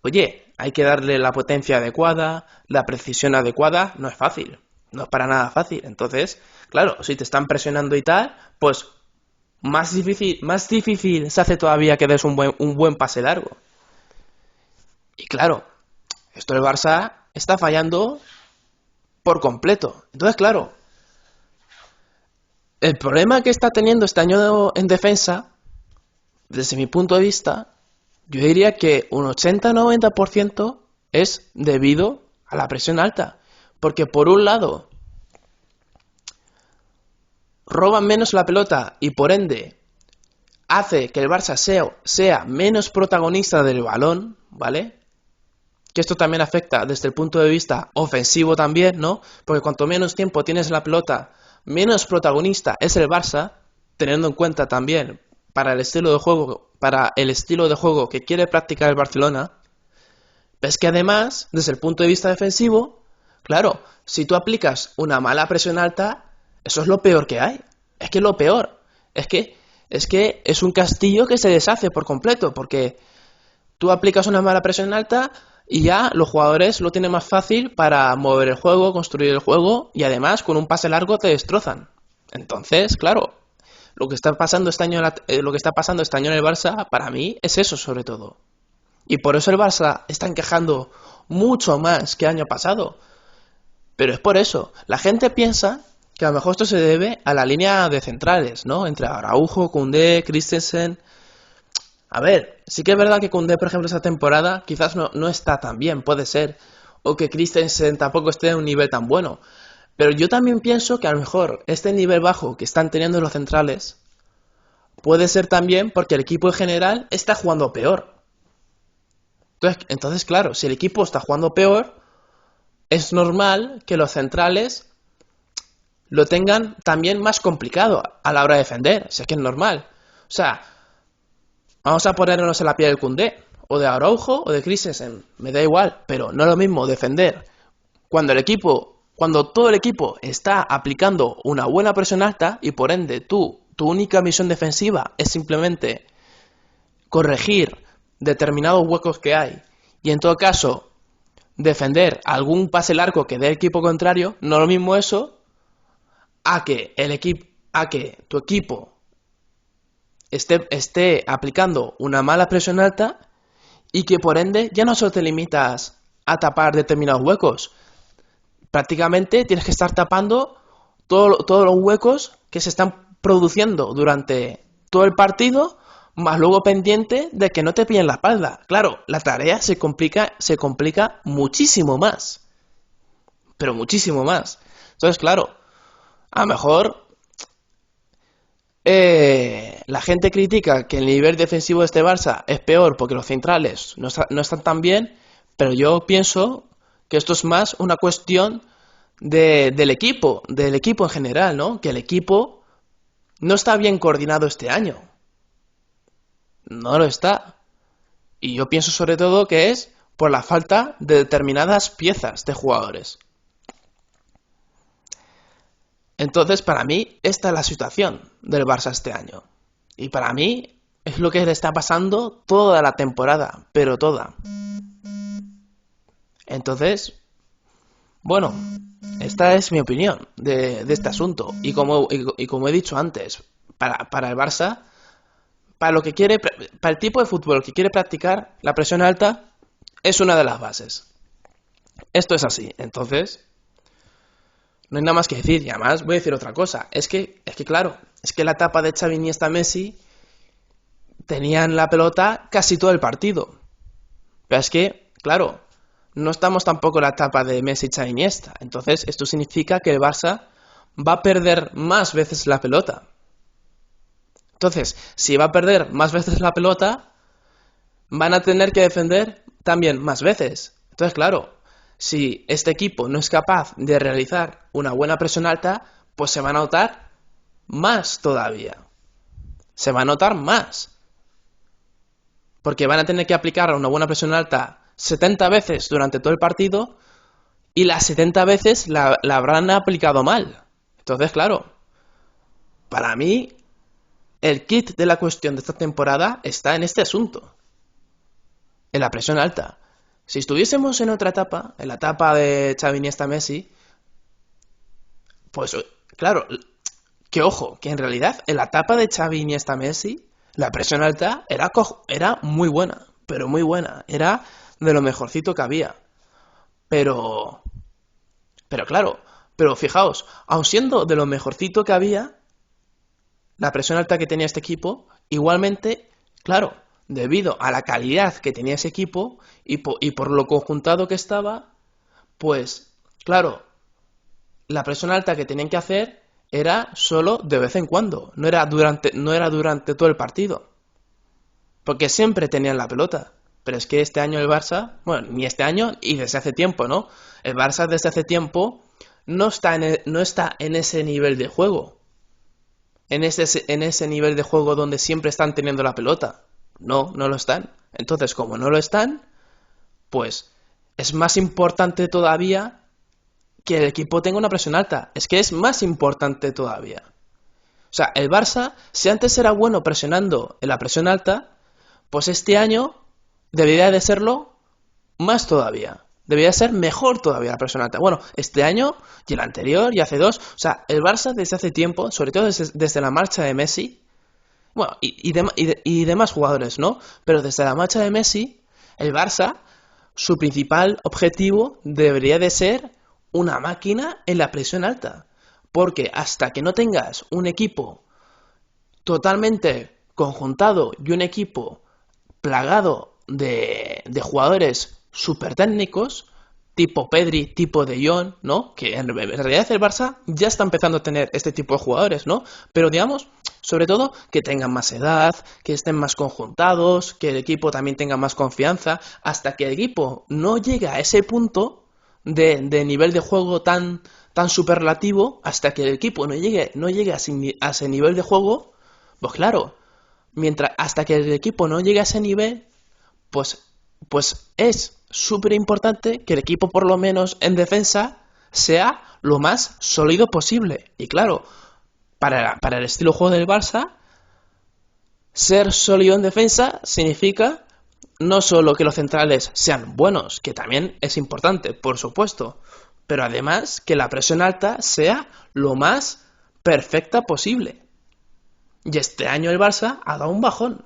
[SPEAKER 1] oye, hay que darle la potencia adecuada, la precisión adecuada, no es fácil, no es para nada fácil. Entonces, claro, si te están presionando y tal, pues más difícil se hace todavía que des un buen pase largo. Y claro, esto el Barça está fallando por completo. Entonces, claro, el problema que está teniendo este año en defensa, desde mi punto de vista, yo diría que un 80-90% es debido a la presión alta. Porque por un lado, roban menos la pelota y por ende hace que el Barça sea menos protagonista del balón, ¿vale? Que esto también afecta desde el punto de vista ofensivo también, ¿no? Porque cuanto menos tiempo tienes la pelota, menos protagonista es el Barça, teniendo en cuenta también para el estilo de juego que quiere practicar el Barcelona. Ves que además, desde el punto de vista defensivo, claro, si tú aplicas una mala presión alta, eso es lo peor que hay. Es que es lo peor. Es que es un castillo que se deshace por completo, porque tú aplicas una mala presión alta y ya los jugadores lo tienen más fácil para mover el juego, construir el juego, y además con un pase largo te destrozan. Entonces, claro, lo que está pasando este año en el Barça, para mí, es eso sobre todo. Y por eso el Barça está encajando mucho más que el año pasado. Pero es por eso. La gente piensa que a lo mejor esto se debe a la línea de centrales, ¿no? Entre Araujo, Koundé, Christensen. A ver, sí que es verdad que Koundé, por ejemplo, esta temporada quizás no está tan bien, puede ser. O que Christensen tampoco esté en un nivel tan bueno. Pero yo también pienso que a lo mejor este nivel bajo que están teniendo los centrales puede ser también porque el equipo en general está jugando peor. Entonces, claro, si el equipo está jugando peor, es normal que los centrales lo tengan también más complicado a la hora de defender. Si es que es normal. O sea, vamos a ponernos en la piel del Koundé, o de Araujo, o de Christensen. Me da igual, pero no es lo mismo defender cuando todo el equipo está aplicando una buena presión alta y por ende tu única misión defensiva es simplemente corregir determinados huecos que hay y en todo caso defender algún pase largo que dé el equipo contrario, no es lo mismo eso a que tu equipo esté aplicando una mala presión alta y que por ende ya no solo te limitas a tapar determinados huecos, prácticamente tienes que estar tapando todos los huecos que se están produciendo durante todo el partido, más luego pendiente de que no te pillen la espalda. Claro, la tarea se complica muchísimo más, pero muchísimo más. Entonces, claro, a lo mejor la gente critica que el nivel defensivo de este Barça es peor porque los centrales no están tan bien, pero yo pienso que esto es más una cuestión del equipo en general, ¿no? Que el equipo no está bien coordinado este año. No lo está. Y yo pienso sobre todo que es por la falta de determinadas piezas de jugadores. Entonces, para mí, esta es la situación del Barça este año. Y para mí es lo que le está pasando toda la temporada, pero toda. Entonces, bueno, esta es mi opinión de este asunto. Y como he dicho antes, para el Barça, para el tipo de fútbol que quiere practicar, la presión alta es una de las bases. Esto es así. Entonces, no hay nada más que decir. Y además voy a decir otra cosa. Es que claro, es que la etapa de Xavi, Iniesta, Messi tenían la pelota casi todo el partido. Pero es que, claro, no estamos tampoco en la etapa de Messi, Xavi, Iniesta. Entonces, esto significa que el Barça va a perder más veces la pelota. Entonces, si va a perder más veces la pelota, van a tener que defender también más veces. Entonces, claro, si este equipo no es capaz de realizar una buena presión alta, pues se va a notar más todavía. Se va a notar más. Porque van a tener que aplicar una buena presión alta 70 veces durante todo el partido y las 70 veces la habrán aplicado mal. Entonces, claro, para mí el kit de la cuestión de esta temporada está en este asunto, en la presión alta. Si estuviésemos en otra etapa, en la etapa de Xavi, Iniesta, Messi, pues claro, que ojo, que en realidad en la etapa de Xavi, Iniesta, Messi, la presión alta era muy buena, pero muy buena, era de lo mejorcito que había. Pero claro, pero fijaos, aun siendo de lo mejorcito que había, la presión alta que tenía este equipo, igualmente, claro, debido a la calidad que tenía ese equipo y por lo conjuntado que estaba, pues, claro, la presión alta que tenían que hacer era solo de vez en cuando, no era durante todo el partido. Porque siempre tenían la pelota. Pero es que este año el Barça, bueno, ni este año y desde hace tiempo, ¿no? El Barça desde hace tiempo no está en ese nivel de juego. En ese nivel de juego donde siempre están teniendo la pelota. No lo están. Entonces, como no lo están, pues es más importante todavía que el equipo tenga una presión alta. Es que es más importante todavía. O sea, el Barça, si antes era bueno presionando en la presión alta, pues este año debería de serlo más todavía. Debería ser mejor todavía la presión alta. Bueno, este año y el anterior y hace dos. O sea, el Barça desde hace tiempo, sobre todo desde la marcha de Messi, bueno, y demás jugadores, ¿no? Pero desde la marcha de Messi, el Barça, su principal objetivo debería de ser una máquina en la presión alta. Porque hasta que no tengas un equipo totalmente conjuntado y un equipo plagado de jugadores súper técnicos, tipo Pedri, tipo De Jong, ¿no? Que en realidad el Barça ya está empezando a tener este tipo de jugadores, ¿no? Pero digamos, sobre todo, que tengan más edad, que estén más conjuntados, que el equipo también tenga más confianza, hasta que el equipo no llegue a ese punto de nivel de juego tan superlativo, hasta que el equipo no llegue a ese nivel de juego, pues claro, hasta que el equipo no llegue a ese nivel, pues es súper importante que el equipo, por lo menos en defensa, sea lo más sólido posible. Y claro, para el estilo de juego del Barça, ser sólido en defensa significa no solo que los centrales sean buenos, que también es importante, por supuesto, pero además que la presión alta sea lo más perfecta posible. Y este año el Barça ha dado un bajón.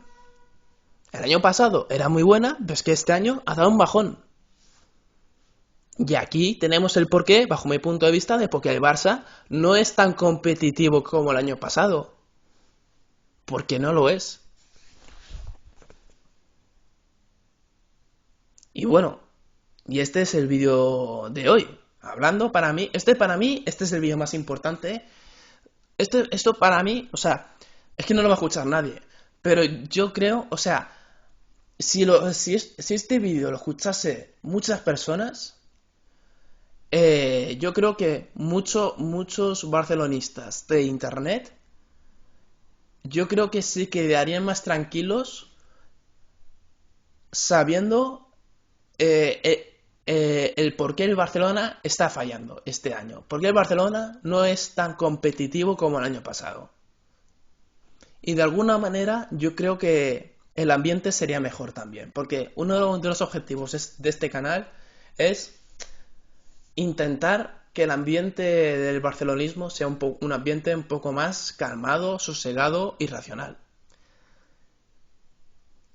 [SPEAKER 1] El año pasado era muy buena, pero es que este año ha dado un bajón. Y aquí tenemos el porqué, bajo mi punto de vista, de por qué el Barça no es tan competitivo como el año pasado. Porque no lo es. Y bueno, y este es el vídeo de hoy. Hablando para mí, este es el vídeo más importante. Esto para mí, o sea, es que no lo va a escuchar nadie. Pero yo creo, o sea, si este vídeo lo escuchase muchas personas, yo creo que muchos barcelonistas de internet, yo creo que sí quedarían más tranquilos sabiendo el por qué el Barcelona está fallando este año. Por qué el Barcelona no es tan competitivo como el año pasado. Y de alguna manera yo creo que el ambiente sería mejor también. Porque uno de los objetivos de este canal es intentar que el ambiente del barcelonismo sea un ambiente un poco más calmado, sosegado y racional.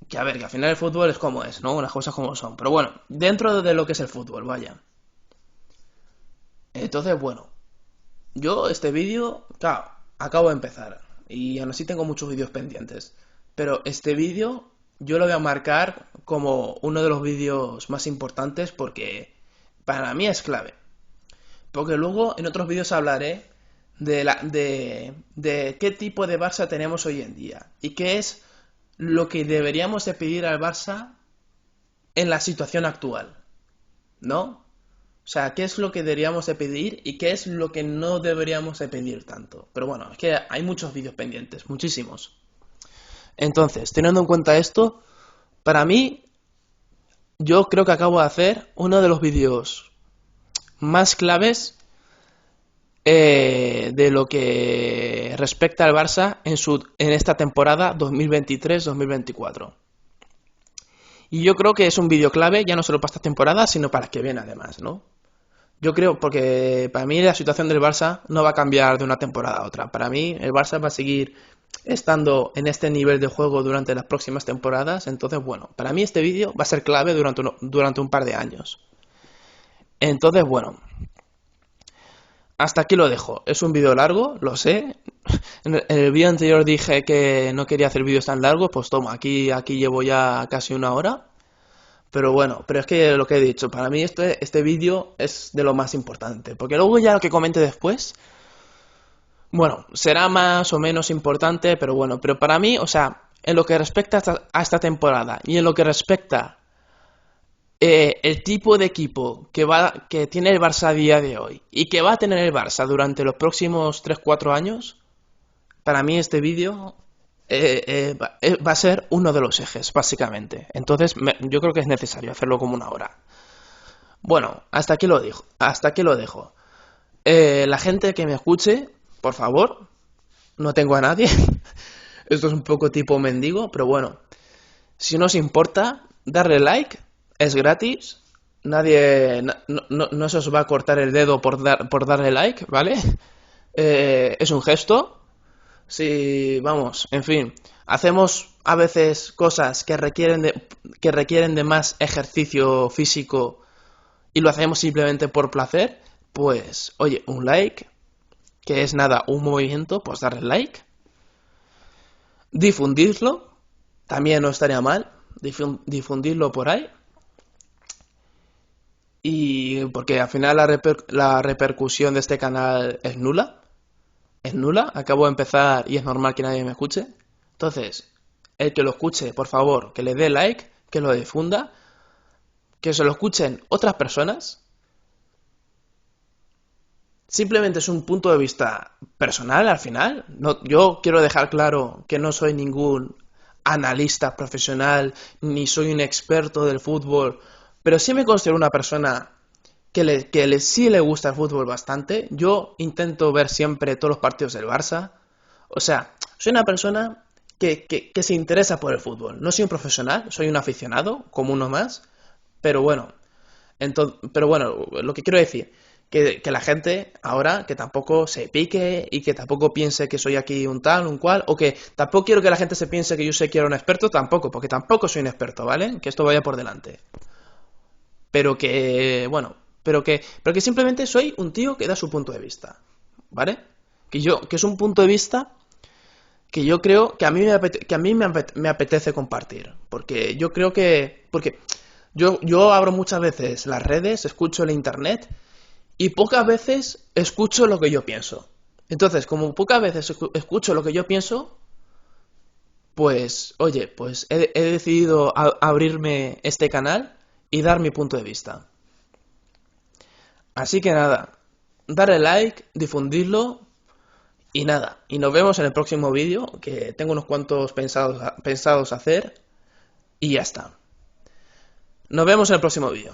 [SPEAKER 1] Que a ver, que al final el fútbol es como es, ¿no? Unas cosas como son. Pero bueno, dentro de lo que es el fútbol, vaya. Entonces, bueno, yo este vídeo, claro, acabo de empezar. Y aún así tengo muchos vídeos pendientes. Pero este vídeo yo lo voy a marcar como uno de los vídeos más importantes porque para mí es clave. Porque luego en otros vídeos hablaré de qué tipo de Barça tenemos hoy en día. Y qué es lo que deberíamos de pedir al Barça en la situación actual, ¿no? O sea, qué es lo que deberíamos de pedir y qué es lo que no deberíamos de pedir tanto. Pero bueno, es que hay muchos vídeos pendientes, muchísimos. Entonces, teniendo en cuenta esto, para mí, yo creo que acabo de hacer uno de los vídeos más claves de lo que respecta al Barça en esta temporada 2023-2024. Y yo creo que es un vídeo clave, ya no solo para esta temporada, sino para la que viene además, ¿no? Yo creo, porque para mí la situación del Barça no va a cambiar de una temporada a otra. Para mí el Barça va a seguir estando en este nivel de juego durante las próximas temporadas. Entonces, bueno, para mí este vídeo va a ser clave durante un par de años. Entonces, bueno, hasta aquí lo dejo. Es un vídeo largo, lo sé. En el vídeo anterior dije que no quería hacer vídeos tan largos, pues toma, aquí llevo ya casi una hora. Pero bueno, pero es que lo que he dicho, para mí este vídeo es de lo más importante. Porque luego ya lo que comente después, bueno, será más o menos importante, pero bueno, pero para mí, o sea, en lo que respecta a esta temporada y en lo que respecta el tipo de equipo que tiene el Barça a día de hoy y que va a tener el Barça durante los próximos 3-4 años, para mí este vídeo va a ser uno de los ejes, básicamente. Entonces, yo creo que es necesario hacerlo como una hora. Bueno, hasta aquí lo dejo. Hasta aquí lo dejo. La gente que me escuche, por favor, no tengo a nadie. Esto es un poco tipo mendigo, pero bueno. Si no os importa, darle like, es gratis. Nadie, no se os va a cortar el dedo por darle like, ¿vale? Es un gesto. Sí, vamos, en fin, hacemos a veces cosas que requieren de más ejercicio físico y lo hacemos simplemente por placer, pues, oye, un like, que es nada, un movimiento, pues darle like, difundirlo, también no estaría mal, difundirlo por ahí, y porque al final la repercusión de este canal es nula. Es nula, acabo de empezar y es normal que nadie me escuche. Entonces, el que lo escuche, por favor, que le dé like, que lo difunda, que se lo escuchen otras personas. Simplemente es un punto de vista personal al final. No, yo quiero dejar claro que no soy ningún analista profesional, ni soy un experto del fútbol, pero sí me considero una persona sí le gusta el fútbol bastante. Yo intento ver siempre todos los partidos del Barça. O sea, soy una persona que se interesa por el fútbol. No soy un profesional, soy un aficionado, como uno más. Pero bueno, pero bueno, lo que quiero decir, que la gente ahora que tampoco se pique y que tampoco piense que soy aquí un tal, un cual, o que tampoco quiero que la gente se piense que yo sé que era un experto, tampoco, porque tampoco soy un experto, ¿vale? Que esto vaya por delante. Pero que, bueno, pero que simplemente soy un tío que da su punto de vista, ¿vale? Que es un punto de vista que yo creo que a mí me apetece compartir, porque yo creo porque yo abro muchas veces las redes, escucho el internet y pocas veces escucho lo que yo pienso. Entonces, como pocas veces escucho lo que yo pienso, pues, oye, pues he decidido abrirme este canal y dar mi punto de vista. Así que nada, darle like, difundirlo y nada. Y nos vemos en el próximo vídeo, que tengo unos cuantos pensados hacer y ya está. Nos vemos en el próximo vídeo.